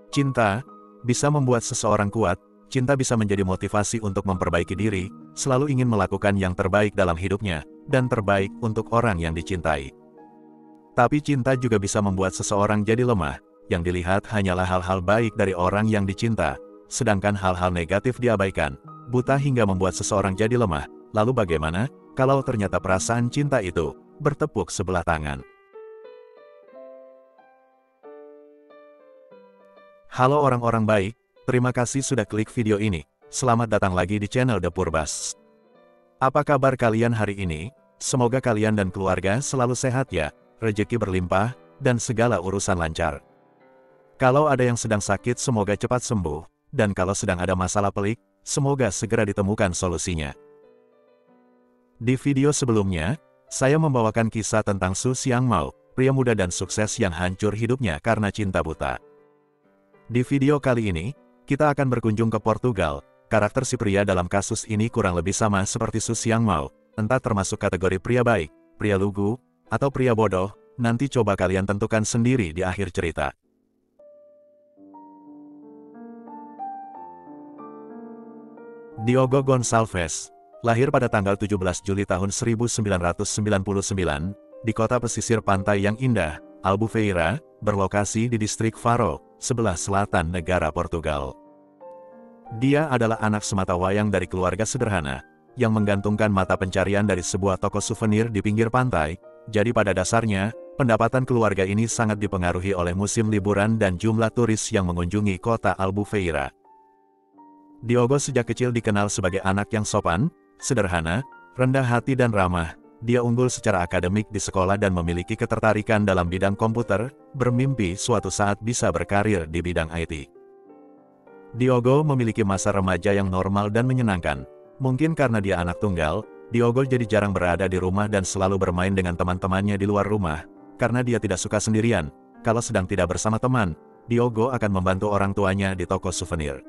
Cinta bisa membuat seseorang kuat, cinta bisa menjadi motivasi untuk memperbaiki diri, selalu ingin melakukan yang terbaik dalam hidupnya, dan terbaik untuk orang yang dicintai. Tapi cinta juga bisa membuat seseorang jadi lemah, yang dilihat hanyalah hal-hal baik dari orang yang dicinta, sedangkan hal-hal negatif diabaikan, buta hingga membuat seseorang jadi lemah. Lalu bagaimana kalau ternyata perasaan cinta itu bertepuk sebelah tangan? Halo orang-orang baik, terima kasih sudah klik video ini. Selamat datang lagi di channel The Purbas. Apa kabar kalian hari ini? Semoga kalian dan keluarga selalu sehat ya, rezeki berlimpah, dan segala urusan lancar. Kalau ada yang sedang sakit semoga cepat sembuh, dan kalau sedang ada masalah pelik, semoga segera ditemukan solusinya. Di video sebelumnya, saya membawakan kisah tentang Su Xiangmao, pria muda dan sukses yang hancur hidupnya karena cinta buta. Di video kali ini, kita akan berkunjung ke Portugal. Karakter si pria dalam kasus ini kurang lebih sama seperti Su Xiangmao, entah termasuk kategori pria baik, pria lugu, atau pria bodoh, nanti coba kalian tentukan sendiri di akhir cerita. Diogo Gonçalves, lahir pada tanggal 17 Juli tahun 1999, di kota pesisir pantai yang indah, Albufeira, berlokasi di distrik Faro, sebelah selatan negara Portugal. Dia adalah anak sematawayang dari keluarga sederhana, yang menggantungkan mata pencarian dari sebuah toko souvenir di pinggir pantai, jadi pada dasarnya, pendapatan keluarga ini sangat dipengaruhi oleh musim liburan dan jumlah turis yang mengunjungi kota Albufeira. Diogo sejak kecil dikenal sebagai anak yang sopan, sederhana, rendah hati dan ramah. Dia unggul secara akademik di sekolah dan memiliki ketertarikan dalam bidang komputer, bermimpi suatu saat bisa berkarir di bidang IT. Diogo memiliki masa remaja yang normal dan menyenangkan. Mungkin karena dia anak tunggal, Diogo jadi jarang berada di rumah dan selalu bermain dengan teman-temannya di luar rumah. Karena dia tidak suka sendirian, kalau sedang tidak bersama teman, Diogo akan membantu orang tuanya di toko souvenir.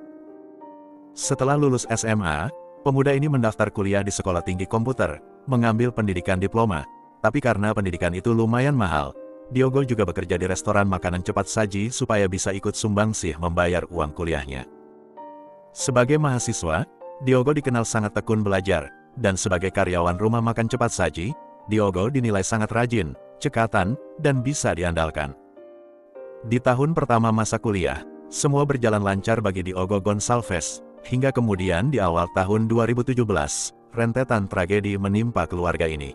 Setelah lulus SMA, pemuda ini mendaftar kuliah di sekolah tinggi komputer, mengambil pendidikan diploma. Tapi karena pendidikan itu lumayan mahal, Diogo juga bekerja di restoran makanan cepat saji supaya bisa ikut sumbangsih membayar uang kuliahnya. Sebagai mahasiswa, Diogo dikenal sangat tekun belajar, dan sebagai karyawan rumah makan cepat saji, Diogo dinilai sangat rajin, cekatan, dan bisa diandalkan. Di tahun pertama masa kuliah, semua berjalan lancar bagi Diogo Gonçalves. Hingga kemudian di awal tahun 2017, rentetan tragedi menimpa keluarga ini.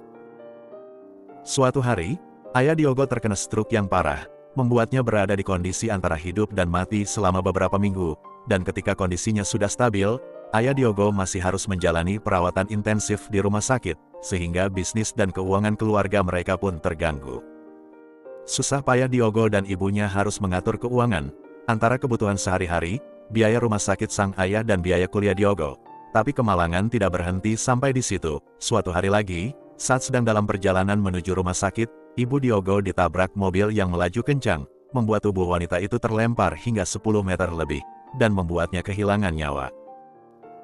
Suatu hari, ayah Diogo terkena stroke yang parah, membuatnya berada di kondisi antara hidup dan mati selama beberapa minggu, dan ketika kondisinya sudah stabil, ayah Diogo masih harus menjalani perawatan intensif di rumah sakit, sehingga bisnis dan keuangan keluarga mereka pun terganggu. Susah payah Diogo dan ibunya harus mengatur keuangan, antara kebutuhan sehari-hari, biaya rumah sakit sang ayah dan biaya kuliah Diogo. Tapi kemalangan tidak berhenti sampai di situ. Suatu hari lagi, saat sedang dalam perjalanan menuju rumah sakit, ibu Diogo ditabrak mobil yang melaju kencang, membuat tubuh wanita itu terlempar hingga 10 meter lebih, dan membuatnya kehilangan nyawa.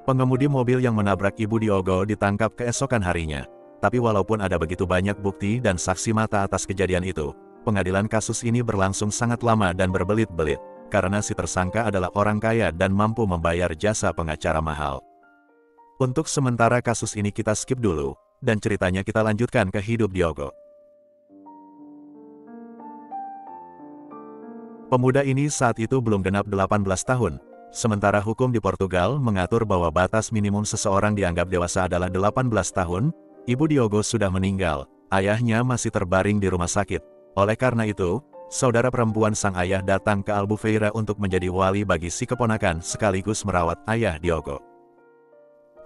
Pengemudi mobil yang menabrak ibu Diogo ditangkap keesokan harinya. Tapi walaupun ada begitu banyak bukti dan saksi mata atas kejadian itu, pengadilan kasus ini berlangsung sangat lama dan berbelit-belit. Karena si tersangka adalah orang kaya dan mampu membayar jasa pengacara mahal. Untuk sementara kasus ini kita skip dulu, dan ceritanya kita lanjutkan ke hidup Diogo. Pemuda ini saat itu belum genap 18 tahun, sementara hukum di Portugal mengatur bahwa batas minimum seseorang dianggap dewasa adalah 18 tahun, ibu Diogo sudah meninggal, ayahnya masih terbaring di rumah sakit. Oleh karena itu, saudara perempuan sang ayah datang ke Albufeira untuk menjadi wali bagi si keponakan sekaligus merawat ayah Diogo.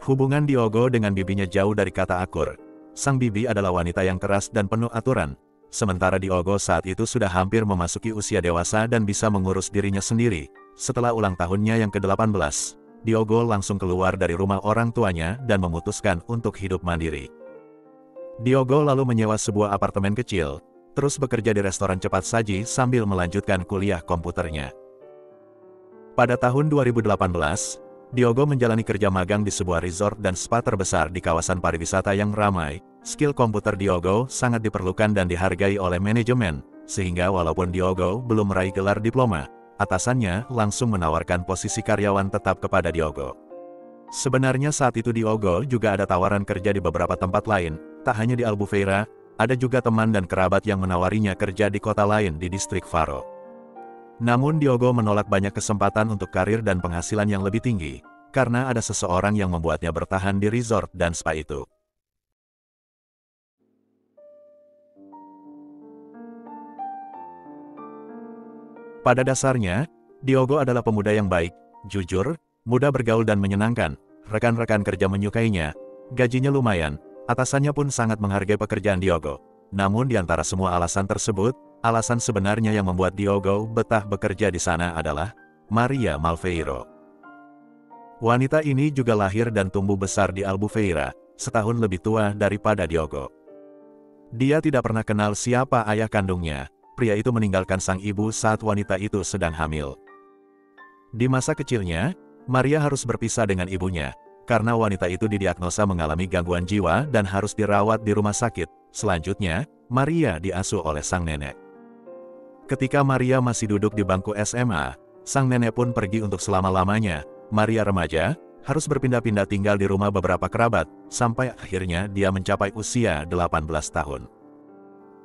Hubungan Diogo dengan bibinya jauh dari kata akur. Sang bibi adalah wanita yang keras dan penuh aturan. Sementara Diogo saat itu sudah hampir memasuki usia dewasa dan bisa mengurus dirinya sendiri. Setelah ulang tahunnya yang ke-18, Diogo langsung keluar dari rumah orang tuanya dan memutuskan untuk hidup mandiri. Diogo lalu menyewa sebuah apartemen kecil, terus bekerja di restoran cepat saji sambil melanjutkan kuliah komputernya. Pada tahun 2018, Diogo menjalani kerja magang di sebuah resort dan spa terbesar di kawasan pariwisata yang ramai. Skill komputer Diogo sangat diperlukan dan dihargai oleh manajemen, sehingga walaupun Diogo belum meraih gelar diploma, atasannya langsung menawarkan posisi karyawan tetap kepada Diogo. Sebenarnya saat itu Diogo juga ada tawaran kerja di beberapa tempat lain, tak hanya di Albufeira, ada juga teman dan kerabat yang menawarinya kerja di kota lain di distrik Faro. Namun Diogo menolak banyak kesempatan untuk karir dan penghasilan yang lebih tinggi, karena ada seseorang yang membuatnya bertahan di resort dan spa itu. Pada dasarnya, Diogo adalah pemuda yang baik, jujur, mudah bergaul dan menyenangkan. Rekan-rekan kerja menyukainya, gajinya lumayan, atasannya pun sangat menghargai pekerjaan Diogo. Namun di antara semua alasan tersebut, alasan sebenarnya yang membuat Diogo betah bekerja di sana adalah Maria Malveiro. Wanita ini juga lahir dan tumbuh besar di Albufeira, setahun lebih tua daripada Diogo. Dia tidak pernah kenal siapa ayah kandungnya. Pria itu meninggalkan sang ibu saat wanita itu sedang hamil. Di masa kecilnya, Maria harus berpisah dengan ibunya, karena wanita itu didiagnosa mengalami gangguan jiwa dan harus dirawat di rumah sakit. Selanjutnya, Maria diasuh oleh sang nenek. Ketika Maria masih duduk di bangku SMA, sang nenek pun pergi untuk selama-lamanya. Maria remaja, harus berpindah-pindah tinggal di rumah beberapa kerabat, sampai akhirnya dia mencapai usia 18 tahun.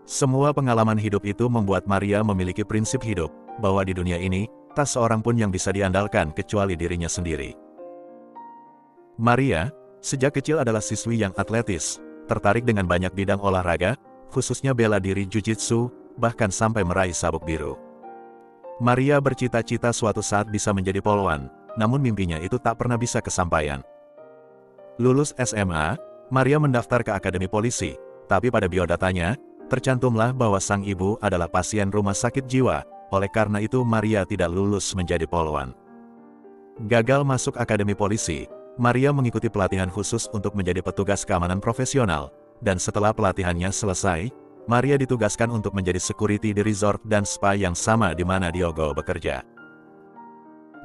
Semua pengalaman hidup itu membuat Maria memiliki prinsip hidup, bahwa di dunia ini, tak seorang pun yang bisa diandalkan kecuali dirinya sendiri. Maria, sejak kecil adalah siswi yang atletis, tertarik dengan banyak bidang olahraga, khususnya bela diri jiu-jitsu, bahkan sampai meraih sabuk biru. Maria bercita-cita suatu saat bisa menjadi polwan, namun mimpinya itu tak pernah bisa kesampaian. Lulus SMA, Maria mendaftar ke Akademi Polisi, tapi pada biodatanya, tercantumlah bahwa sang ibu adalah pasien rumah sakit jiwa, oleh karena itu Maria tidak lulus menjadi polwan. Gagal masuk Akademi Polisi, Maria mengikuti pelatihan khusus untuk menjadi petugas keamanan profesional, dan setelah pelatihannya selesai, Maria ditugaskan untuk menjadi security di resort dan spa yang sama di mana Diogo bekerja.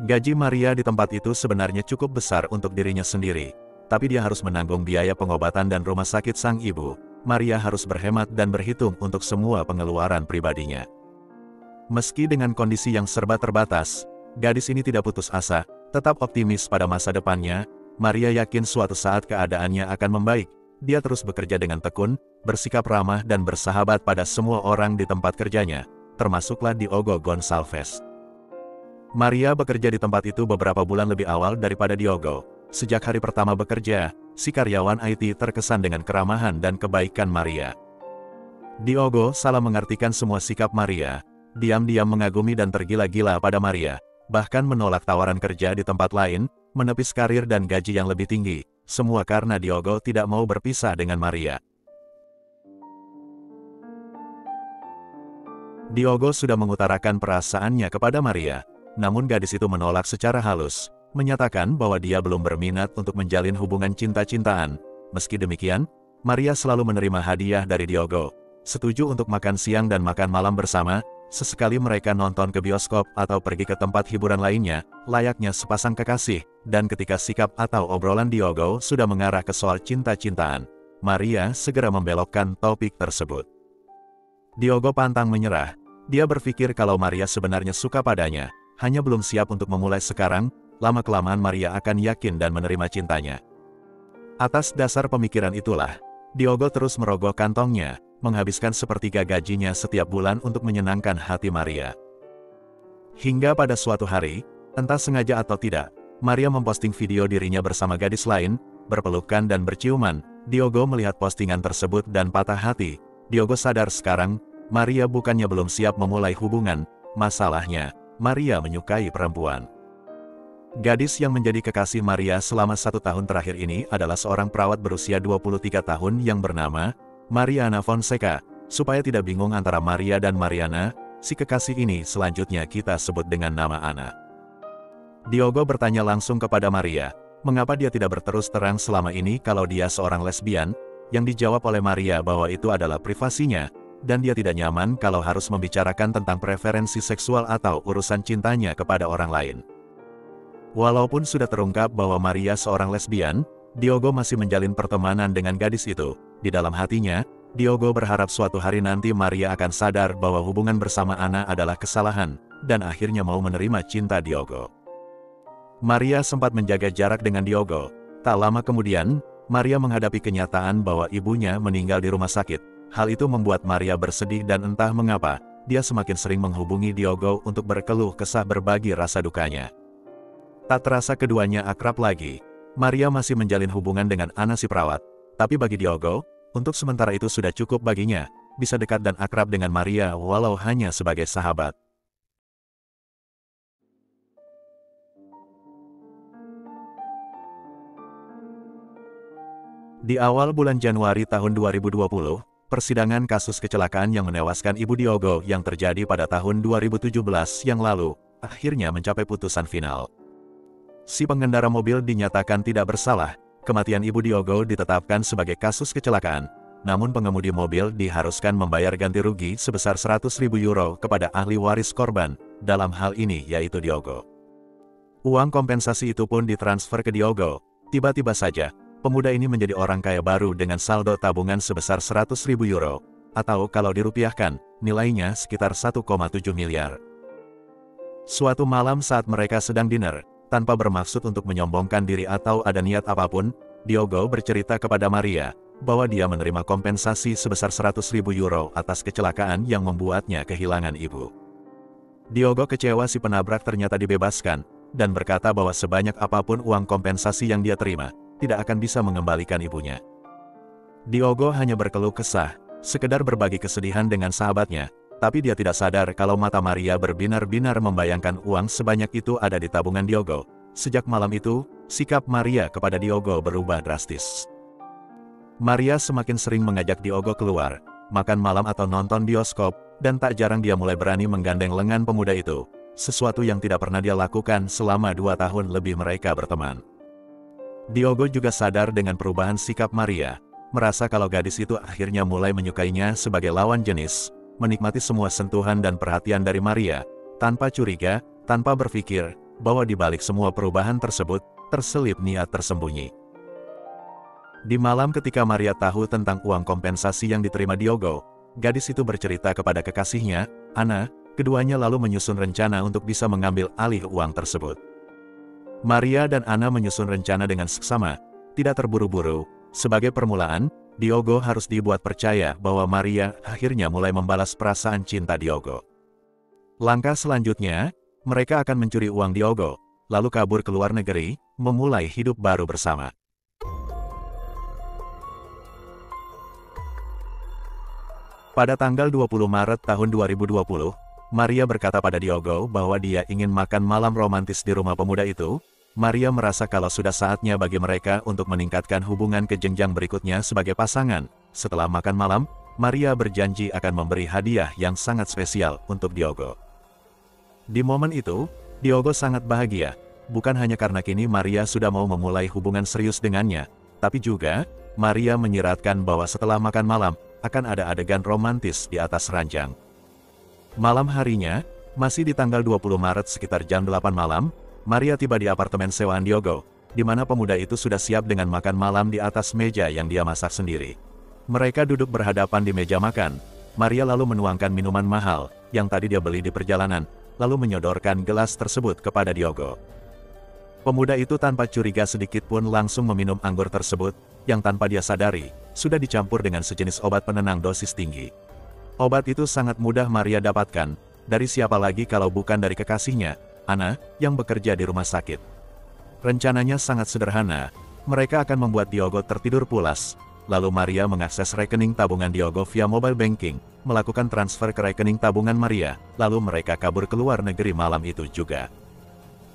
Gaji Maria di tempat itu sebenarnya cukup besar untuk dirinya sendiri, tapi dia harus menanggung biaya pengobatan dan rumah sakit sang ibu. Maria harus berhemat dan berhitung untuk semua pengeluaran pribadinya. Meski dengan kondisi yang serba terbatas, gadis ini tidak putus asa, tetap optimis pada masa depannya. Maria yakin suatu saat keadaannya akan membaik. Dia terus bekerja dengan tekun, bersikap ramah dan bersahabat pada semua orang di tempat kerjanya, termasuklah Diogo Gonçalves. Maria bekerja di tempat itu beberapa bulan lebih awal daripada Diogo. Sejak hari pertama bekerja, si karyawan IT terkesan dengan keramahan dan kebaikan Maria. Diogo salah mengartikan semua sikap Maria, diam-diam mengagumi dan tergila-gila pada Maria, bahkan menolak tawaran kerja di tempat lain, menepis karir dan gaji yang lebih tinggi, semua karena Diogo tidak mau berpisah dengan Maria. Diogo sudah mengutarakan perasaannya kepada Maria, namun gadis itu menolak secara halus, menyatakan bahwa dia belum berminat untuk menjalin hubungan cinta-cintaan. Meski demikian, Maria selalu menerima hadiah dari Diogo, setuju untuk makan siang dan makan malam bersama, sesekali mereka nonton ke bioskop atau pergi ke tempat hiburan lainnya, layaknya sepasang kekasih, dan ketika sikap atau obrolan Diogo sudah mengarah ke soal cinta-cintaan, Maria segera membelokkan topik tersebut. Diogo pantang menyerah, dia berpikir kalau Maria sebenarnya suka padanya, hanya belum siap untuk memulai sekarang. Lama-kelamaan Maria akan yakin dan menerima cintanya. Atas dasar pemikiran itulah, Diogo terus merogoh kantongnya, menghabiskan sepertiga gajinya setiap bulan untuk menyenangkan hati Maria. Hingga pada suatu hari, entah sengaja atau tidak, Maria memposting video dirinya bersama gadis lain, berpelukan dan berciuman. Diogo melihat postingan tersebut dan patah hati. Diogo sadar sekarang, Maria bukannya belum siap memulai hubungan, masalahnya, Maria menyukai perempuan. Gadis yang menjadi kekasih Maria selama 1 tahun terakhir ini adalah seorang perawat berusia 23 tahun yang bernama Mariana Fonseca. Supaya tidak bingung antara Maria dan Mariana, si kekasih ini selanjutnya kita sebut dengan nama Ana. Diogo bertanya langsung kepada Maria, mengapa dia tidak berterus terang selama ini kalau dia seorang lesbian, yang dijawab oleh Maria bahwa itu adalah privasinya, dan dia tidak nyaman kalau harus membicarakan tentang preferensi seksual atau urusan cintanya kepada orang lain. Walaupun sudah terungkap bahwa Maria seorang lesbian, Diogo masih menjalin pertemanan dengan gadis itu. Di dalam hatinya, Diogo berharap suatu hari nanti Maria akan sadar bahwa hubungan bersama Ana adalah kesalahan, dan akhirnya mau menerima cinta Diogo. Maria sempat menjaga jarak dengan Diogo. Tak lama kemudian, Maria menghadapi kenyataan bahwa ibunya meninggal di rumah sakit. Hal itu membuat Maria bersedih dan entah mengapa, dia semakin sering menghubungi Diogo untuk berkeluh kesah berbagi rasa dukanya. Tak terasa keduanya akrab lagi. Maria masih menjalin hubungan dengan Anna si perawat. Tapi bagi Diogo, untuk sementara itu sudah cukup baginya, bisa dekat dan akrab dengan Maria walau hanya sebagai sahabat. Di awal bulan Januari tahun 2020, persidangan kasus kecelakaan yang menewaskan ibu Diogo yang terjadi pada tahun 2017 yang lalu, akhirnya mencapai putusan final. Si pengendara mobil dinyatakan tidak bersalah. Kematian ibu Diogo ditetapkan sebagai kasus kecelakaan, namun pengemudi mobil diharuskan membayar ganti rugi sebesar 100.000 euro kepada ahli waris korban, dalam hal ini yaitu Diogo. Uang kompensasi itu pun ditransfer ke Diogo. Tiba-tiba saja, pemuda ini menjadi orang kaya baru dengan saldo tabungan sebesar 100.000 euro, atau kalau dirupiahkan, nilainya sekitar 1,7 miliar. Suatu malam saat mereka sedang dinner, tanpa bermaksud untuk menyombongkan diri atau ada niat apapun, Diogo bercerita kepada Maria bahwa dia menerima kompensasi sebesar 100.000 euro atas kecelakaan yang membuatnya kehilangan ibu. Diogo kecewa si penabrak ternyata dibebaskan, dan berkata bahwa sebanyak apapun uang kompensasi yang dia terima, tidak akan bisa mengembalikan ibunya. Diogo hanya berkeluh kesah, sekedar berbagi kesedihan dengan sahabatnya, tapi dia tidak sadar kalau mata Maria berbinar-binar membayangkan uang sebanyak itu ada di tabungan Diogo. Sejak malam itu, sikap Maria kepada Diogo berubah drastis. Maria semakin sering mengajak Diogo keluar, makan malam atau nonton bioskop, dan tak jarang dia mulai berani menggandeng lengan pemuda itu, sesuatu yang tidak pernah dia lakukan selama 2 tahun lebih mereka berteman. Diogo juga sadar dengan perubahan sikap Maria, merasa kalau gadis itu akhirnya mulai menyukainya sebagai lawan jenis, menikmati semua sentuhan dan perhatian dari Maria, tanpa curiga, tanpa berpikir, bahwa di balik semua perubahan tersebut, terselip niat tersembunyi. Di malam ketika Maria tahu tentang uang kompensasi yang diterima Diogo, gadis itu bercerita kepada kekasihnya, Anna, keduanya lalu menyusun rencana untuk bisa mengambil alih uang tersebut. Maria dan Anna menyusun rencana dengan seksama, tidak terburu-buru. Sebagai permulaan, Diogo harus dibuat percaya bahwa Maria akhirnya mulai membalas perasaan cinta Diogo. Langkah selanjutnya, mereka akan mencuri uang Diogo, lalu kabur ke luar negeri, memulai hidup baru bersama. Pada tanggal 20 Maret tahun 2020, Maria berkata pada Diogo bahwa dia ingin makan malam romantis di rumah pemuda itu. Maria merasa kalau sudah saatnya bagi mereka untuk meningkatkan hubungan ke jenjang berikutnya sebagai pasangan. Setelah makan malam, Maria berjanji akan memberi hadiah yang sangat spesial untuk Diogo. Di momen itu, Diogo sangat bahagia, bukan hanya karena kini Maria sudah mau memulai hubungan serius dengannya, tapi juga, Maria menyiratkan bahwa setelah makan malam, akan ada adegan romantis di atas ranjang. Malam harinya, masih di tanggal 20 Maret sekitar jam 8 malam, Maria tiba di apartemen sewaan Diogo, di mana pemuda itu sudah siap dengan makan malam di atas meja yang dia masak sendiri. Mereka duduk berhadapan di meja makan. Maria lalu menuangkan minuman mahal, yang tadi dia beli di perjalanan, lalu menyodorkan gelas tersebut kepada Diogo. Pemuda itu tanpa curiga sedikit pun langsung meminum anggur tersebut, yang tanpa dia sadari, sudah dicampur dengan sejenis obat penenang dosis tinggi. Obat itu sangat mudah Maria dapatkan, dari siapa lagi kalau bukan dari kekasihnya, Anna, yang bekerja di rumah sakit. Rencananya sangat sederhana, mereka akan membuat Diogo tertidur pulas, lalu Maria mengakses rekening tabungan Diogo via mobile banking, melakukan transfer ke rekening tabungan Maria, lalu mereka kabur ke luar negeri malam itu juga.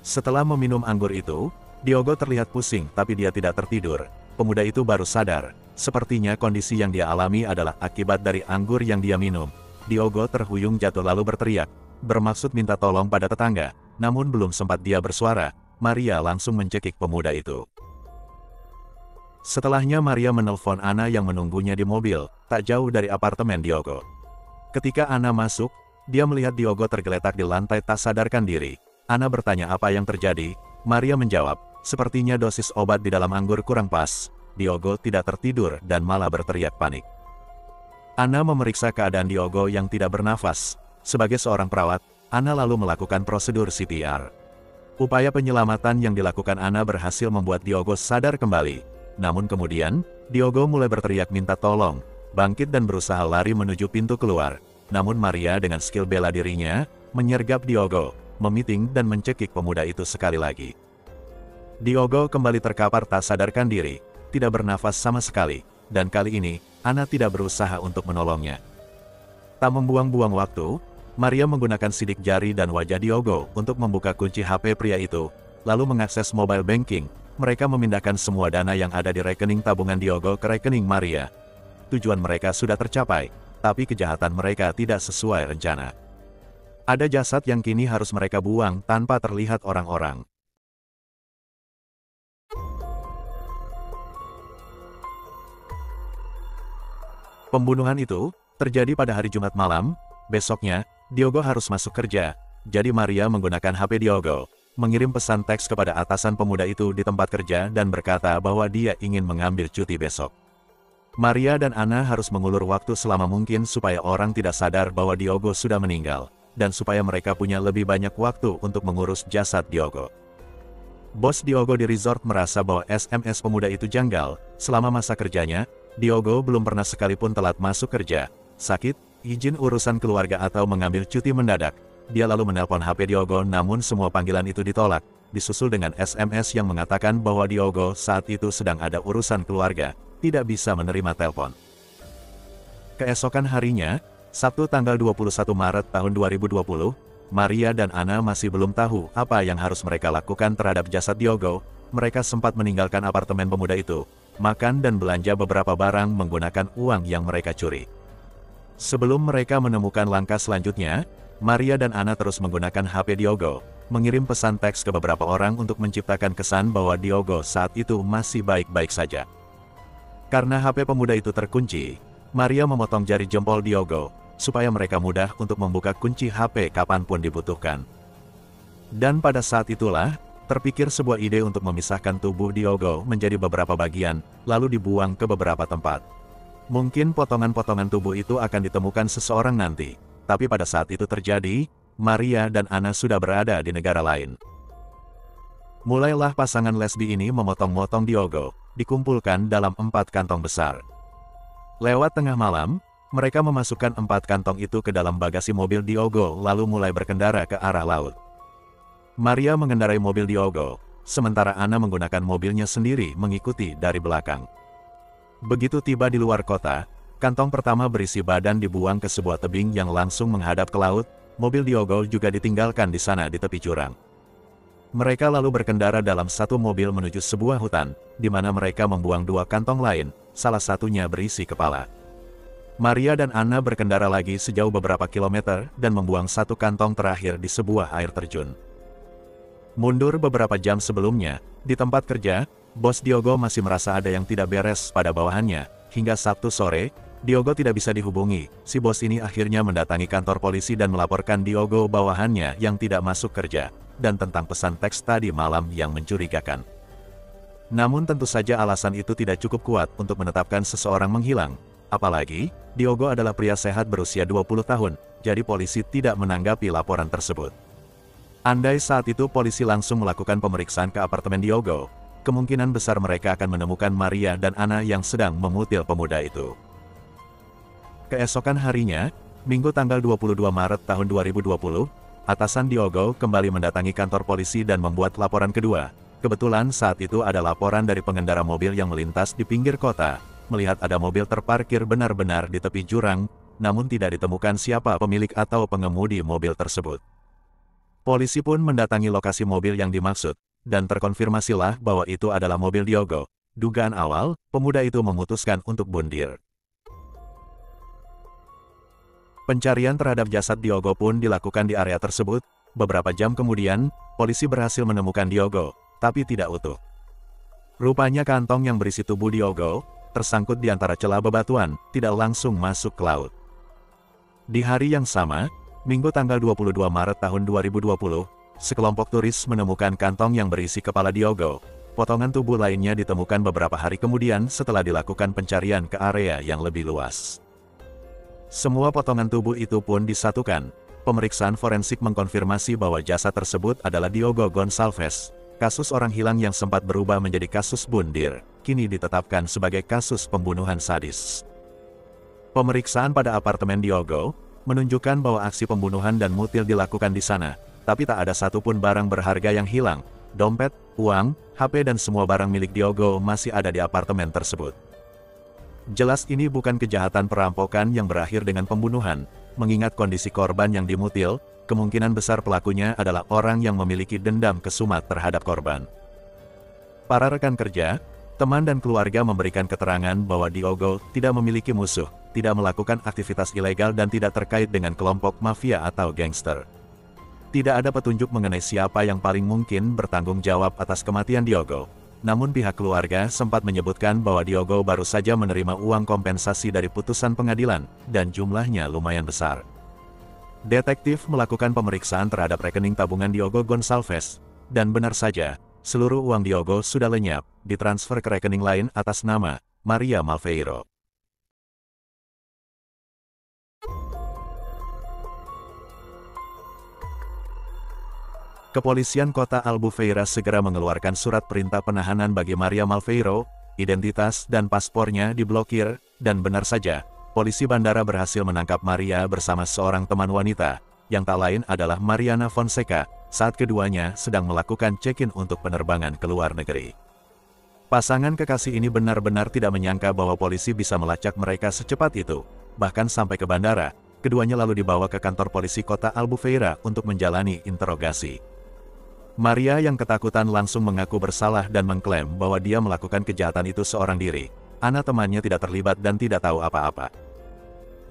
Setelah meminum anggur itu, Diogo terlihat pusing tapi dia tidak tertidur. Pemuda itu baru sadar, sepertinya kondisi yang dia alami adalah akibat dari anggur yang dia minum. Diogo terhuyung jatuh lalu berteriak, bermaksud minta tolong pada tetangga. Namun belum sempat dia bersuara, Maria langsung mencekik pemuda itu. Setelahnya Maria menelpon Anna yang menunggunya di mobil, tak jauh dari apartemen Diogo. Ketika Anna masuk, dia melihat Diogo tergeletak di lantai tak sadarkan diri. Anna bertanya apa yang terjadi. Maria menjawab, sepertinya dosis obat di dalam anggur kurang pas. Diogo tidak tertidur dan malah berteriak panik. Anna memeriksa keadaan Diogo yang tidak bernafas. Sebagai seorang perawat, Ana lalu melakukan prosedur CPR. Upaya penyelamatan yang dilakukan Ana berhasil membuat Diogo sadar kembali. Namun kemudian, Diogo mulai berteriak minta tolong, bangkit dan berusaha lari menuju pintu keluar. Namun Maria dengan skill bela dirinya, menyergap Diogo, memiting dan mencekik pemuda itu sekali lagi. Diogo kembali terkapar tak sadarkan diri, tidak bernafas sama sekali, dan kali ini, Ana tidak berusaha untuk menolongnya. Tak membuang-buang waktu, Maria menggunakan sidik jari dan wajah Diogo untuk membuka kunci HP pria itu, lalu mengakses mobile banking. Mereka memindahkan semua dana yang ada di rekening tabungan Diogo ke rekening Maria. Tujuan mereka sudah tercapai, tapi kejahatan mereka tidak sesuai rencana. Ada jasad yang kini harus mereka buang tanpa terlihat orang-orang. Pembunuhan itu terjadi pada hari Jumat malam. Besoknya, Diogo harus masuk kerja, jadi Maria menggunakan HP Diogo, mengirim pesan teks kepada atasan pemuda itu di tempat kerja dan berkata bahwa dia ingin mengambil cuti besok. Maria dan Ana harus mengulur waktu selama mungkin supaya orang tidak sadar bahwa Diogo sudah meninggal, dan supaya mereka punya lebih banyak waktu untuk mengurus jasad Diogo. Bos Diogo di resort merasa bahwa SMS pemuda itu janggal. Selama masa kerjanya, Diogo belum pernah sekalipun telat masuk kerja, sakit, izin urusan keluarga atau mengambil cuti mendadak. Dia lalu menelpon HP Diogo namun semua panggilan itu ditolak, disusul dengan SMS yang mengatakan bahwa Diogo saat itu sedang ada urusan keluarga, tidak bisa menerima telepon. Keesokan harinya, Sabtu tanggal 21 Maret tahun 2020, Maria dan Ana masih belum tahu apa yang harus mereka lakukan terhadap jasad Diogo. Mereka sempat meninggalkan apartemen pemuda itu, makan dan belanja beberapa barang menggunakan uang yang mereka curi. Sebelum mereka menemukan langkah selanjutnya, Maria dan Ana terus menggunakan HP Diogo, mengirim pesan teks ke beberapa orang untuk menciptakan kesan bahwa Diogo saat itu masih baik-baik saja. Karena HP pemuda itu terkunci, Maria memotong jari jempol Diogo, supaya mereka mudah untuk membuka kunci HP kapanpun dibutuhkan. Dan pada saat itulah, terpikir sebuah ide untuk memisahkan tubuh Diogo menjadi beberapa bagian, lalu dibuang ke beberapa tempat. Mungkin potongan-potongan tubuh itu akan ditemukan seseorang nanti, tapi pada saat itu terjadi, Maria dan Ana sudah berada di negara lain. Mulailah pasangan lesbi ini memotong-motong Diogo, dikumpulkan dalam 4 kantong besar. Lewat tengah malam, mereka memasukkan 4 kantong itu ke dalam bagasi mobil Diogo lalu mulai berkendara ke arah laut. Maria mengendarai mobil Diogo, sementara Ana menggunakan mobilnya sendiri mengikuti dari belakang. Begitu tiba di luar kota, kantong pertama berisi badan dibuang ke sebuah tebing yang langsung menghadap ke laut. Mobil Diogo juga ditinggalkan di sana di tepi jurang. Mereka lalu berkendara dalam satu mobil menuju sebuah hutan, di mana mereka membuang 2 kantong lain, salah satunya berisi kepala. Maria dan Ana berkendara lagi sejauh beberapa kilometer dan membuang 1 kantong terakhir di sebuah air terjun. Mundur beberapa jam sebelumnya, di tempat kerja, bos Diogo masih merasa ada yang tidak beres pada bawahannya. Hingga Sabtu sore, Diogo tidak bisa dihubungi. Si bos ini akhirnya mendatangi kantor polisi dan melaporkan Diogo bawahannya yang tidak masuk kerja, dan tentang pesan teks tadi malam yang mencurigakan. Namun tentu saja alasan itu tidak cukup kuat untuk menetapkan seseorang menghilang. Apalagi, Diogo adalah pria sehat berusia 20 tahun, jadi polisi tidak menanggapi laporan tersebut. Andai saat itu polisi langsung melakukan pemeriksaan ke apartemen Diogo, kemungkinan besar mereka akan menemukan Maria dan Ana yang sedang memutil pemuda itu. Keesokan harinya, Minggu tanggal 22 Maret tahun 2020, atasan Diogo kembali mendatangi kantor polisi dan membuat laporan kedua. Kebetulan saat itu ada laporan dari pengendara mobil yang melintas di pinggir kota, melihat ada mobil terparkir benar-benar di tepi jurang, namun tidak ditemukan siapa pemilik atau pengemudi mobil tersebut. Polisi pun mendatangi lokasi mobil yang dimaksud, dan terkonfirmasilah bahwa itu adalah mobil Diogo. Dugaan awal, pemuda itu memutuskan untuk bundir. Pencarian terhadap jasad Diogo pun dilakukan di area tersebut. Beberapa jam kemudian, polisi berhasil menemukan Diogo, tapi tidak utuh. Rupanya kantong yang berisi tubuh Diogo, tersangkut di antara celah bebatuan, tidak langsung masuk ke laut. Di hari yang sama, Minggu tanggal 22 Maret tahun 2020, sekelompok turis menemukan kantong yang berisi kepala Diogo. Potongan tubuh lainnya ditemukan beberapa hari kemudian setelah dilakukan pencarian ke area yang lebih luas. Semua potongan tubuh itu pun disatukan, pemeriksaan forensik mengkonfirmasi bahwa jasad tersebut adalah Diogo Gonçalves. Kasus orang hilang yang sempat berubah menjadi kasus bundir, kini ditetapkan sebagai kasus pembunuhan sadis. Pemeriksaan pada apartemen Diogo menunjukkan bahwa aksi pembunuhan dan mutil dilakukan di sana, tapi tak ada satupun barang berharga yang hilang. Dompet, uang, HP dan semua barang milik Diogo masih ada di apartemen tersebut. Jelas ini bukan kejahatan perampokan yang berakhir dengan pembunuhan, mengingat kondisi korban yang dimutil, kemungkinan besar pelakunya adalah orang yang memiliki dendam kesumat terhadap korban. Para rekan kerja, teman dan keluarga memberikan keterangan bahwa Diogo tidak memiliki musuh, tidak melakukan aktivitas ilegal dan tidak terkait dengan kelompok mafia atau gangster. Tidak ada petunjuk mengenai siapa yang paling mungkin bertanggung jawab atas kematian Diogo. Namun pihak keluarga sempat menyebutkan bahwa Diogo baru saja menerima uang kompensasi dari putusan pengadilan, dan jumlahnya lumayan besar. Detektif melakukan pemeriksaan terhadap rekening tabungan Diogo Gonçalves, dan benar saja, seluruh uang Diogo sudah lenyap, ditransfer ke rekening lain atas nama Maria Malveiro. Kepolisian kota Albufeira segera mengeluarkan surat perintah penahanan bagi Maria Malveiro, identitas dan paspornya diblokir, dan benar saja, polisi bandara berhasil menangkap Maria bersama seorang teman wanita, yang tak lain adalah Mariana Fonseca, saat keduanya sedang melakukan check-in untuk penerbangan ke luar negeri. Pasangan kekasih ini benar-benar tidak menyangka bahwa polisi bisa melacak mereka secepat itu, bahkan sampai ke bandara, keduanya lalu dibawa ke kantor polisi kota Albufeira untuk menjalani interogasi. Maria yang ketakutan langsung mengaku bersalah dan mengklaim bahwa dia melakukan kejahatan itu seorang diri. Ana temannya tidak terlibat dan tidak tahu apa-apa.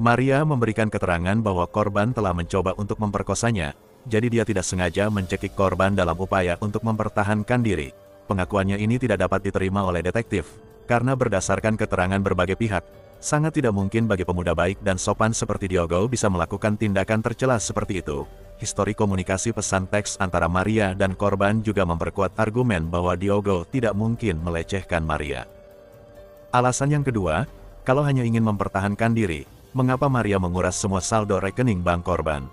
Maria memberikan keterangan bahwa korban telah mencoba untuk memperkosanya, jadi dia tidak sengaja mencekik korban dalam upaya untuk mempertahankan diri. Pengakuannya ini tidak dapat diterima oleh detektif, karena berdasarkan keterangan berbagai pihak, sangat tidak mungkin bagi pemuda baik dan sopan seperti Diogo bisa melakukan tindakan tercela seperti itu. Histori komunikasi pesan teks antara Maria dan korban juga memperkuat argumen bahwa Diogo tidak mungkin melecehkan Maria. Alasan yang kedua, kalau hanya ingin mempertahankan diri, mengapa Maria menguras semua saldo rekening bank korban?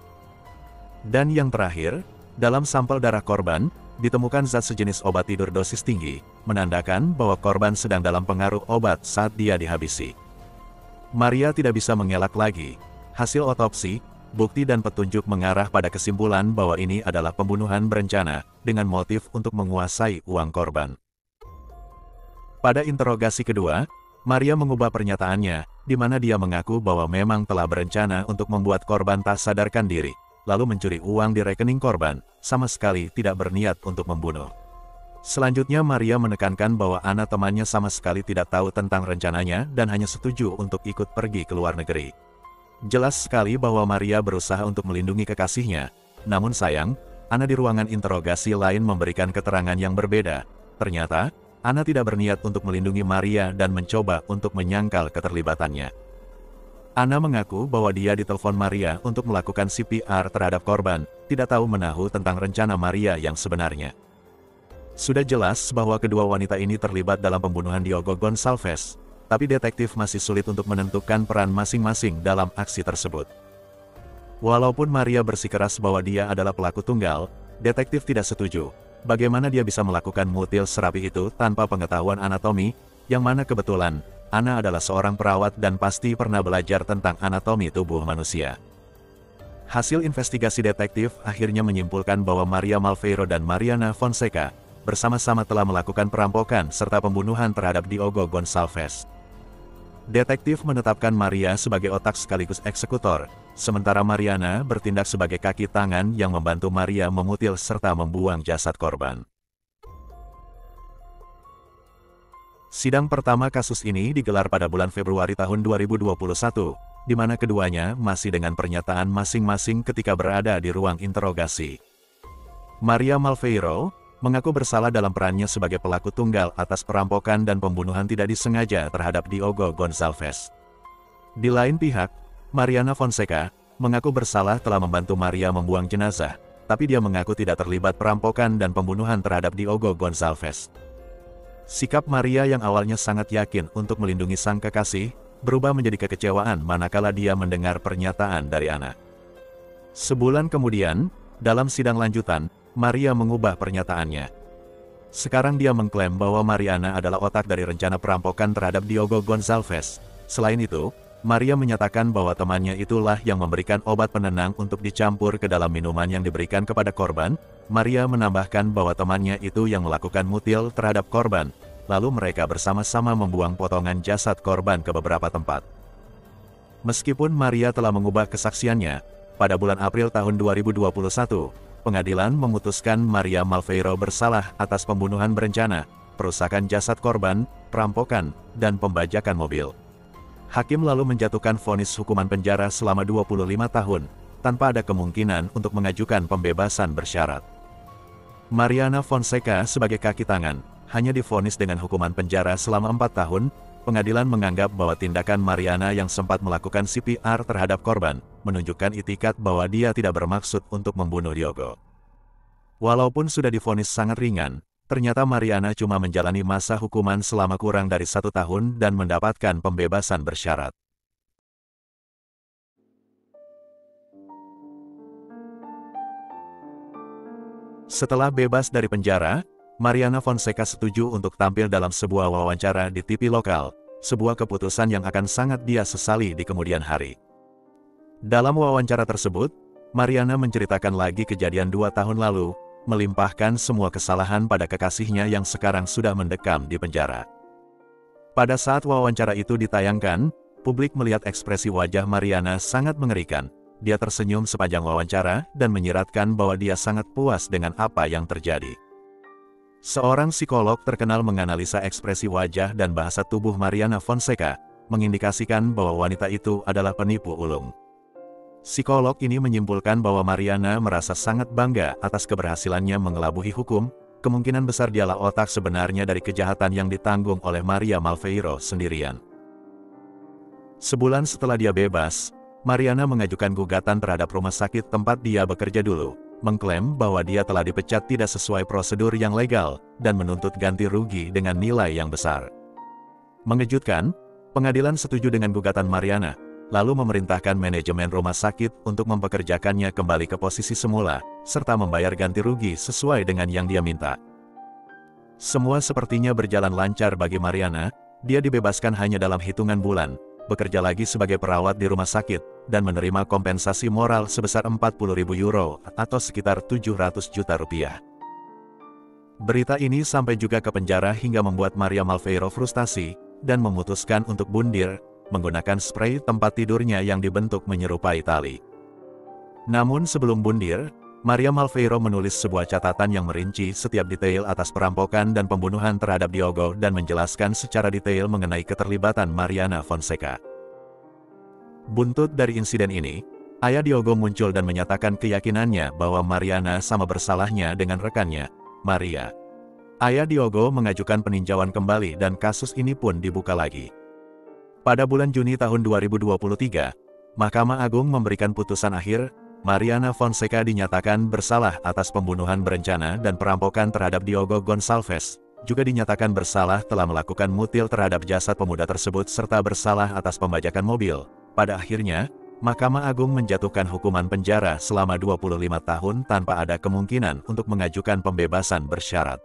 Dan yang terakhir, dalam sampel darah korban, ditemukan zat sejenis obat tidur dosis tinggi, menandakan bahwa korban sedang dalam pengaruh obat saat dia dihabisi. Maria tidak bisa mengelak lagi. Hasil otopsi, bukti dan petunjuk mengarah pada kesimpulan bahwa ini adalah pembunuhan berencana, dengan motif untuk menguasai uang korban. Pada interogasi kedua, Maria mengubah pernyataannya, di mana dia mengaku bahwa memang telah berencana untuk membuat korban tak sadarkan diri, lalu mencuri uang di rekening korban, sama sekali tidak berniat untuk membunuh. Selanjutnya Maria menekankan bahwa anak temannya sama sekali tidak tahu tentang rencananya dan hanya setuju untuk ikut pergi ke luar negeri. Jelas sekali bahwa Maria berusaha untuk melindungi kekasihnya, namun sayang, Ana di ruangan interogasi lain memberikan keterangan yang berbeda. Ternyata, Ana tidak berniat untuk melindungi Maria dan mencoba untuk menyangkal keterlibatannya. Ana mengaku bahwa dia ditelepon Maria untuk melakukan CPR terhadap korban, tidak tahu menahu tentang rencana Maria yang sebenarnya. Sudah jelas bahwa kedua wanita ini terlibat dalam pembunuhan Diogo Gonçalves, tapi detektif masih sulit untuk menentukan peran masing-masing dalam aksi tersebut. Walaupun Maria bersikeras bahwa dia adalah pelaku tunggal, detektif tidak setuju. Bagaimana dia bisa melakukan mutil serapi itu tanpa pengetahuan anatomi, yang mana kebetulan, Ana adalah seorang perawat dan pasti pernah belajar tentang anatomi tubuh manusia. Hasil investigasi detektif akhirnya menyimpulkan bahwa Maria Malveiro dan Mariana Fonseca bersama-sama telah melakukan perampokan serta pembunuhan terhadap Diogo Gonçalves. Detektif menetapkan Maria sebagai otak sekaligus eksekutor, sementara Mariana bertindak sebagai kaki tangan yang membantu Maria memutil serta membuang jasad korban. Sidang pertama kasus ini digelar pada bulan Februari tahun 2021, di mana keduanya masih dengan pernyataan masing-masing ketika berada di ruang interogasi. Maria Malveiro mengaku bersalah dalam perannya sebagai pelaku tunggal atas perampokan dan pembunuhan tidak disengaja terhadap Diogo Gonçalves. Di lain pihak, Mariana Fonseca mengaku bersalah telah membantu Maria membuang jenazah, tapi dia mengaku tidak terlibat perampokan dan pembunuhan terhadap Diogo Gonçalves. Sikap Maria yang awalnya sangat yakin untuk melindungi sang kekasih, berubah menjadi kekecewaan manakala dia mendengar pernyataan dari Ana. Sebulan kemudian, dalam sidang lanjutan, Maria mengubah pernyataannya. Sekarang dia mengklaim bahwa Mariana adalah otak dari rencana perampokan terhadap Diogo Gonçalves. Selain itu, Maria menyatakan bahwa temannya itulah yang memberikan obat penenang untuk dicampur ke dalam minuman yang diberikan kepada korban. Maria menambahkan bahwa temannya itu yang melakukan mutil terhadap korban, lalu mereka bersama-sama membuang potongan jasad korban ke beberapa tempat. Meskipun Maria telah mengubah kesaksiannya, pada bulan April tahun 2021, pengadilan memutuskan Maria Malveiro bersalah atas pembunuhan berencana, perusakan jasad korban, perampokan, dan pembajakan mobil. Hakim lalu menjatuhkan vonis hukuman penjara selama 25 tahun, tanpa ada kemungkinan untuk mengajukan pembebasan bersyarat. Mariana Fonseca sebagai kaki tangan, hanya divonis dengan hukuman penjara selama 4 tahun. Pengadilan menganggap bahwa tindakan Mariana yang sempat melakukan CPR terhadap korban, menunjukkan itikat bahwa dia tidak bermaksud untuk membunuh Diogo. Walaupun sudah divonis sangat ringan, ternyata Mariana cuma menjalani masa hukuman selama kurang dari 1 tahun dan mendapatkan pembebasan bersyarat. Setelah bebas dari penjara, Mariana Fonseca setuju untuk tampil dalam sebuah wawancara di TV lokal, sebuah keputusan yang akan sangat dia sesali di kemudian hari. Dalam wawancara tersebut, Mariana menceritakan lagi kejadian 2 tahun lalu, melimpahkan semua kesalahan pada kekasihnya yang sekarang sudah mendekam di penjara. Pada saat wawancara itu ditayangkan, publik melihat ekspresi wajah Mariana sangat mengerikan. Dia tersenyum sepanjang wawancara dan menyiratkan bahwa dia sangat puas dengan apa yang terjadi. Seorang psikolog terkenal menganalisa ekspresi wajah dan bahasa tubuh Mariana Fonseca, mengindikasikan bahwa wanita itu adalah penipu ulung. Psikolog ini menyimpulkan bahwa Mariana merasa sangat bangga atas keberhasilannya mengelabui hukum, kemungkinan besar dialah otak sebenarnya dari kejahatan yang ditanggung oleh Maria Malveiro sendirian. Sebulan setelah dia bebas, Mariana mengajukan gugatan terhadap rumah sakit tempat dia bekerja dulu, mengklaim bahwa dia telah dipecat tidak sesuai prosedur yang legal, dan menuntut ganti rugi dengan nilai yang besar. Mengejutkan, pengadilan setuju dengan gugatan Mariana, lalu memerintahkan manajemen rumah sakit untuk mempekerjakannya kembali ke posisi semula, serta membayar ganti rugi sesuai dengan yang dia minta. Semua sepertinya berjalan lancar bagi Mariana, dia dibebaskan hanya dalam hitungan bulan, bekerja lagi sebagai perawat di rumah sakit, dan menerima kompensasi moral sebesar 40.000 euro atau sekitar 700 juta rupiah. Berita ini sampai juga ke penjara hingga membuat Maria Malveiro frustasi, dan memutuskan untuk bundir, menggunakan spray tempat tidurnya yang dibentuk menyerupai tali. Namun sebelum bundir, Maria Malveiro menulis sebuah catatan yang merinci setiap detail atas perampokan dan pembunuhan terhadap Diogo dan menjelaskan secara detail mengenai keterlibatan Mariana Fonseca. Buntut dari insiden ini, ayah Diogo muncul dan menyatakan keyakinannya bahwa Mariana sama bersalahnya dengan rekannya, Maria. Ayah Diogo mengajukan peninjauan kembali dan kasus ini pun dibuka lagi. Pada bulan Juni tahun 2023, Mahkamah Agung memberikan putusan akhir, Mariana Fonseca dinyatakan bersalah atas pembunuhan berencana dan perampokan terhadap Diogo Gonçalves, juga dinyatakan bersalah telah melakukan mutil terhadap jasad pemuda tersebut serta bersalah atas pembajakan mobil. Pada akhirnya, Mahkamah Agung menjatuhkan hukuman penjara selama 25 tahun tanpa ada kemungkinan untuk mengajukan pembebasan bersyarat.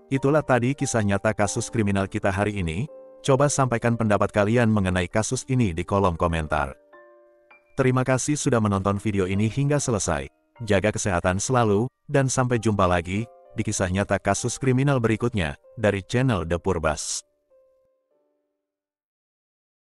Itulah tadi kisah nyata kasus kriminal kita hari ini. Coba sampaikan pendapat kalian mengenai kasus ini di kolom komentar. Terima kasih sudah menonton video ini hingga selesai. Jaga kesehatan selalu, dan sampai jumpa lagi di kisah nyata kasus kriminal berikutnya dari channel The Purbas.